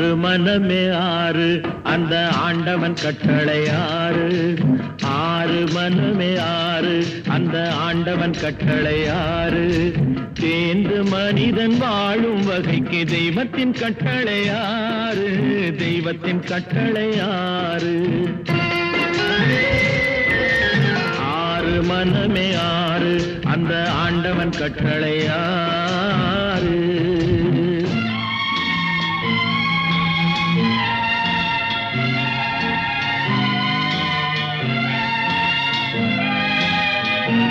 ஆறு மனமே ஆறு அந்த ஆண்டவன் கட்டளை ஆறு. ஆறு மனமே ஆறு அந்த ஆண்டவன் கட்டளை ஆறு. தேர்ந்து மனிதன் வாழும் வகைக்கு தெய்வத்தின் கட்டளை ஆறு. தெய்வத்தின் கட்டளை ஆறு. ஆறு மனமே ஆறு அந்த ஆண்டவன் கட்டளை ஆறு.